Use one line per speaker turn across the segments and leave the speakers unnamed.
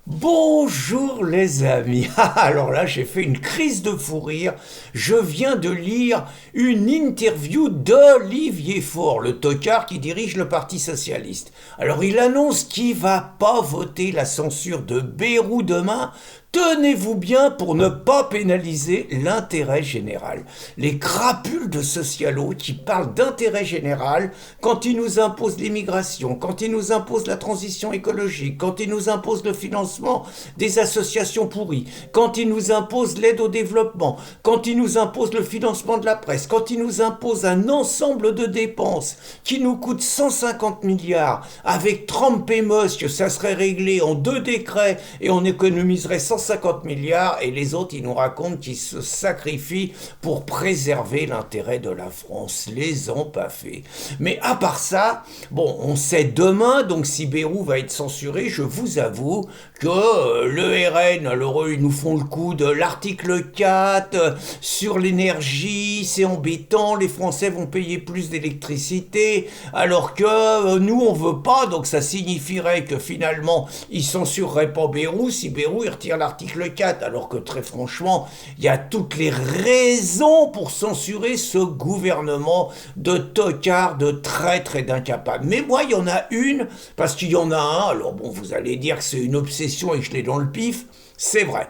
Bonjour les amis. Alors là, j'ai fait une crise de fou rire. Je viens de lire une interview d'Olivier Faure, le tocard qui dirige le Parti socialiste. Alors il annonce qu'il va pas voter la censure de Bayrou demain. Tenez-vous bien pour ne pas pénaliser l'intérêt général. Les crapules de socialos qui parlent d'intérêt général quand ils nous imposent l'immigration, quand ils nous imposent la transition écologique, quand ils nous imposent le financement des associations pourries, quand ils nous imposent l'aide au développement, quand ils nous imposent le financement de la presse, quand ils nous imposent un ensemble de dépenses qui nous coûtent 150 milliards, avec Trump et Musk, ça serait réglé en 2 décrets et on économiserait 150 milliards, et les autres, ils nous racontent qu'ils se sacrifient pour préserver l'intérêt de la France. Les ont pas fait. Mais à part ça, bon, on sait demain, donc si Bayrou va être censuré, je vous avoue que le RN, alors eux, ils nous font le coup de l'article 4 sur l'énergie, c'est embêtant, les Français vont payer plus d'électricité, alors que nous, on veut pas, donc ça signifierait que finalement, ils censureraient pas Bayrou si Bayrou, il retire l'article 4, alors que très franchement, il y a toutes les raisons pour censurer ce gouvernement de tocards, de traîtres et d'incapables. Mais moi, il y en a une, parce qu'il y en a un, alors bon, vous allez dire que c'est une obsession et que je l'ai dans le pif, c'est vrai.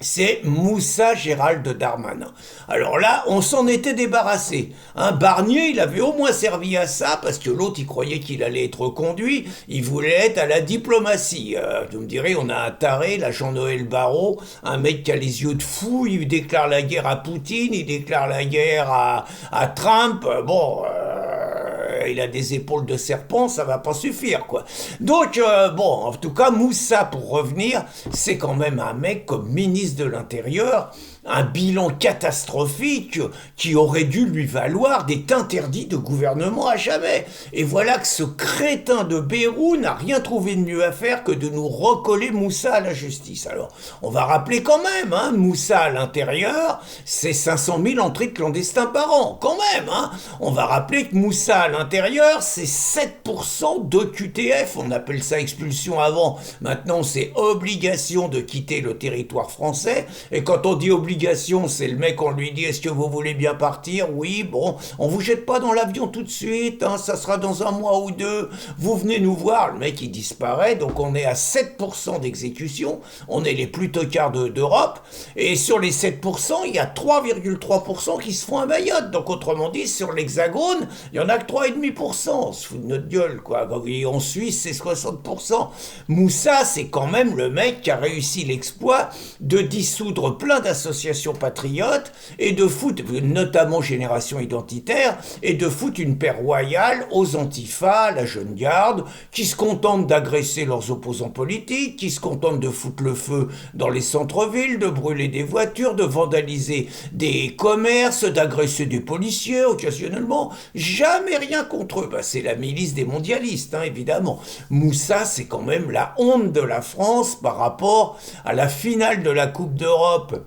C'est Moussa Gérald Darmanin. Alors là, on s'en était débarrassé. Barnier, il avait au moins servi à ça, parce que l'autre, il croyait qu'il allait être conduit, il voulait être à la diplomatie. Vous me direz, on a un taré, là, Jean-Noël Barrot, un mec qui a les yeux de fou, il déclare la guerre à Poutine, il déclare la guerre à Trump. Bon, il a des épaules de serpent, ça va pas suffire, quoi. Donc, bon, en tout cas, Moussa, pour revenir, c'est quand même un mec comme ministre de l'Intérieur, un bilan catastrophique qui aurait dû lui valoir d'être interdit de gouvernement à jamais. Et voilà que ce crétin de Bayrou n'a rien trouvé de mieux à faire que de nous recoller Moussa à la justice. Alors, on va rappeler quand même, Moussa à l'intérieur, c'est 500 000 entrées de clandestins par an, quand même. On va rappeler que Moussa à l'intérieur, c'est 7% de QTF, on appelle ça expulsion avant, maintenant c'est obligation de quitter le territoire français, et quand on dit obligation, c'est le mec, on lui dit est-ce que vous voulez bien partir? Oui, bon, on vous jette pas dans l'avion tout de suite, ça sera dans un mois ou deux, vous venez nous voir, le mec il disparaît, donc on est à 7% d'exécution, on est les plus tocards d'Europe, et sur les 7%, il y a 3,3% qui se font à Mayotte, donc autrement dit, sur l'Hexagone, il y en a que 3,5%, on se fout de notre gueule, quoi, et en Suisse, c'est 60%. Moussa, c'est quand même le mec qui a réussi l'exploit de dissoudre plein d'associations patriotes et de foutre, notamment Génération Identitaire, et de foutre une paix royale aux antifas, la jeune garde, qui se contentent d'agresser leurs opposants politiques, qui se contentent de foutre le feu dans les centres-villes, de brûler des voitures, de vandaliser des commerces, d'agresser des policiers occasionnellement. Jamais rien contre eux. C'est la milice des mondialistes, évidemment. Moussa, c'est quand même la honte de la France par rapport à la finale de la Coupe d'Europe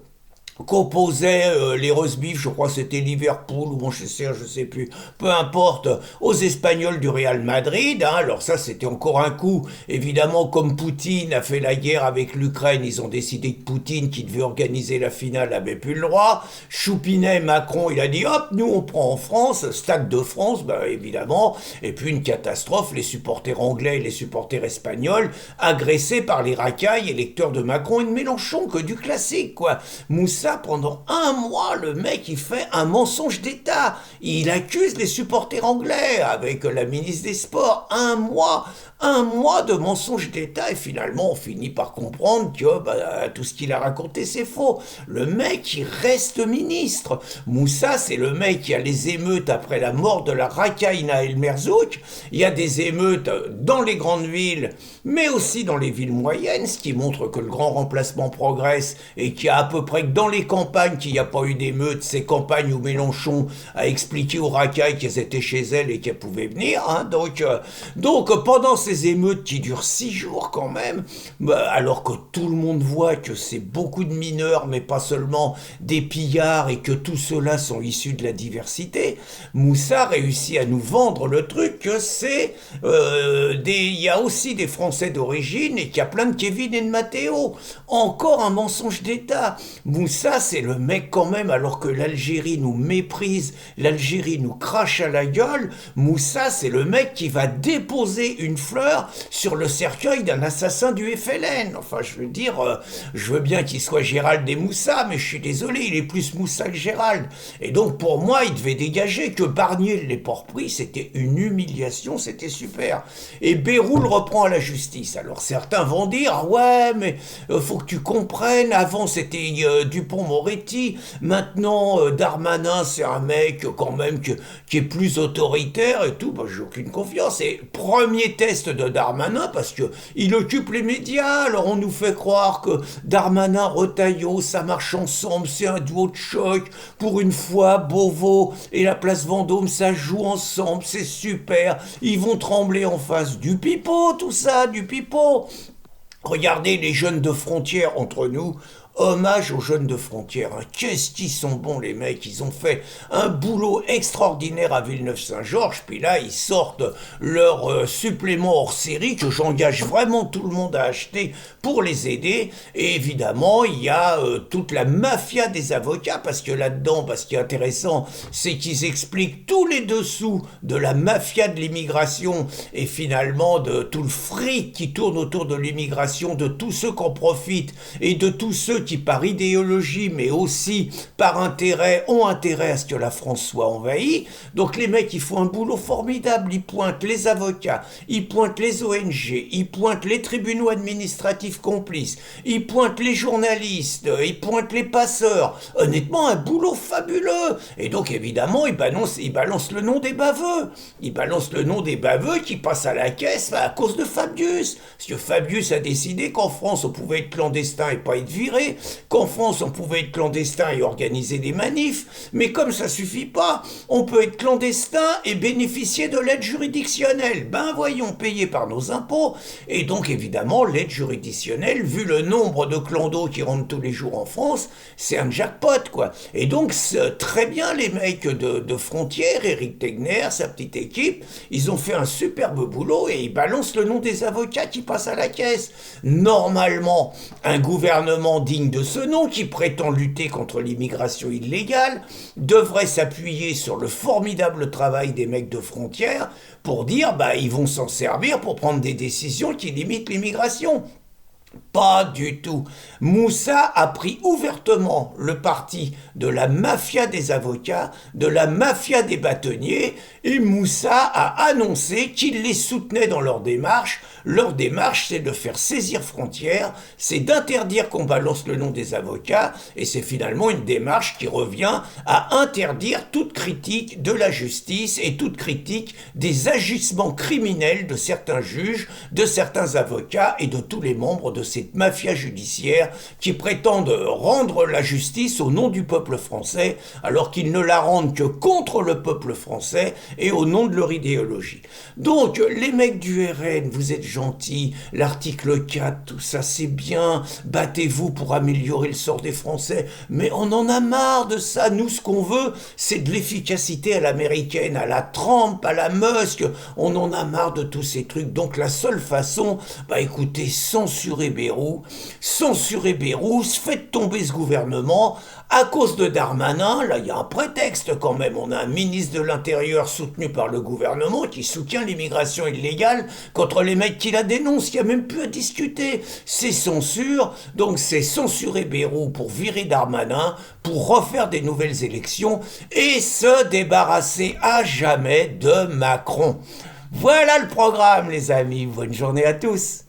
qu'opposaient les Rosbifs, je crois que c'était Liverpool ou Manchester, je sais plus, peu importe, aux Espagnols du Real Madrid. Alors ça, c'était encore un coup. Évidemment, comme Poutine a fait la guerre avec l'Ukraine, ils ont décidé que Poutine, qui devait organiser la finale, avait plus le droit. Choupinet, Macron, il a dit hop, nous on prend en France, Stade de France, évidemment. Et puis une catastrophe, les supporters anglais et les supporters espagnols agressés par les racailles électeurs de Macron et de Mélenchon, que du classique, quoi. Moussa, pendant un mois, le mec, il fait un mensonge d'État. Il accuse les supporters anglais avec la ministre des Sports. Un mois de mensonge d'État, et finalement, on finit par comprendre que tout ce qu'il a raconté, c'est faux. Le mec, il reste ministre. Moussa, c'est le mec qui a les émeutes après la mort de la racaille Naël Merzouk. Il y a des émeutes dans les grandes villes, mais aussi dans les villes moyennes, ce qui montre que le grand remplacement progresse et qu'il y a à peu près que dans les campagnes qu'il n'y a pas eu d'émeutes, ces campagnes où Mélenchon a expliqué aux racailles qu'elles étaient chez elles et qu'elles pouvaient venir. Donc pendant ces ces émeutes qui durent 6 jours quand même, bah, alors que tout le monde voit que c'est beaucoup de mineurs, mais pas seulement des pillards, et que tous ceux-là sont issus de la diversité, Moussa réussit à nous vendre le truc que il y a aussi des Français d'origine et qu'il y a plein de Kevin et de Matteo. Encore un mensonge d'État. Moussa, c'est le mec quand même, alors que l'Algérie nous méprise, l'Algérie nous crache à la gueule, Moussa, c'est le mec qui va déposer une fleur sur le cercueil d'un assassin du FLN. Enfin, je veux dire, je veux bien qu'il soit Gérald et Moussa, mais je suis désolé, il est plus Moussa que Gérald. Et donc, pour moi, il devait dégager. Que Barnier l'ait pas repris, c'était une humiliation, c'était super. Et Bayrou le reprend à la justice. Alors, certains vont dire, ouais, mais faut que tu comprennes, avant c'était Dupond-Moretti, maintenant Darmanin, c'est un mec quand même qui est plus autoritaire et tout. Bah, j'ai aucune confiance. Et premier test de Darmanin, parce que il occupe les médias, alors on nous fait croire que Darmanin, Retailleau, ça marche ensemble, c'est un duo de choc. Pour une fois, Beauvau et la place Vendôme, ça joue ensemble, c'est super. Ils vont trembler en face du pipeau, tout ça, du pipeau. Regardez les jeunes de frontière entre nous. Hommage aux jeunes de frontière. Hein. Qu'est-ce qu'ils sont bons, les mecs. Ils ont fait un boulot extraordinaire à Villeneuve-Saint-Georges. Puis là, ils sortent leur supplément hors série que j'engage vraiment tout le monde à acheter pour les aider. Et évidemment, il y a toute la mafia des avocats. Parce que là-dedans, ce qui est intéressant, c'est qu'ils expliquent tous les dessous de la mafia de l'immigration et finalement de tout le fric qui tourne autour de l'immigration, de tous ceux qui en profitent et de tous ceux qui par idéologie mais aussi par intérêt ont intérêt à ce que la France soit envahie. Donc les mecs, ils font un boulot formidable. Ils pointent les avocats, ils pointent les ONG, ils pointent les tribunaux administratifs complices, ils pointent les journalistes, ils pointent les passeurs. Honnêtement, un boulot fabuleux. Et donc évidemment, ils balancent le nom des baveux. Ils balancent le nom des baveux qui passent à la caisse à cause de Fabius. Parce que Fabius a décidé qu'en France, on pouvait être clandestin et pas être viré, qu'en France, on pouvait être clandestin et organiser des manifs, mais comme ça suffit pas, on peut être clandestin et bénéficier de l'aide juridictionnelle. Ben voyons, payé par nos impôts. Et donc, évidemment, l'aide juridictionnelle, vu le nombre de clandos qui rentrent tous les jours en France, c'est un jackpot, quoi. Et donc, très bien, les mecs de Frontières, Éric Tegner, sa petite équipe, ils ont fait un superbe boulot et ils balancent le nom des avocats qui passent à la caisse. Normalement, un gouvernement digne de ce nom, qui prétend lutter contre l'immigration illégale, devrait s'appuyer sur le formidable travail des mecs de Frontières pour dire, ils vont s'en servir pour prendre des décisions qui limitent l'immigration. Pas du tout. Moussa a pris ouvertement le parti de la mafia des avocats, de la mafia des bâtonniers, et Moussa a annoncé qu'il les soutenait dans leur démarche. Leur démarche, c'est de faire saisir Frontières, c'est d'interdire qu'on balance le nom des avocats, et c'est finalement une démarche qui revient à interdire toute critique de la justice et toute critique des agissements criminels de certains juges, de certains avocats et de tous les membres de cette mafia judiciaire qui prétendent rendre la justice au nom du peuple français alors qu'ils ne la rendent que contre le peuple français et au nom de leur idéologie. Donc les mecs du RN, vous êtes gentils, l'article 4, tout ça c'est bien, battez-vous pour améliorer le sort des Français, mais on en a marre de ça. Nous, ce qu'on veut, c'est de l'efficacité à l'américaine, à la Trump, à la Musk. On en a marre de tous ces trucs. Donc la seule façon, écoutez, censurez Bayrou, faites tomber ce gouvernement. À cause de Darmanin, là il y a un prétexte quand même, on a un ministre de l'Intérieur soutenu par le gouvernement qui soutient l'immigration illégale contre les mecs qui la dénoncent, il n'y a même plus à discuter. C'est censure, donc c'est censurer Bayrou pour virer Darmanin, pour refaire des nouvelles élections et se débarrasser à jamais de Macron. Voilà le programme les amis, bonne journée à tous.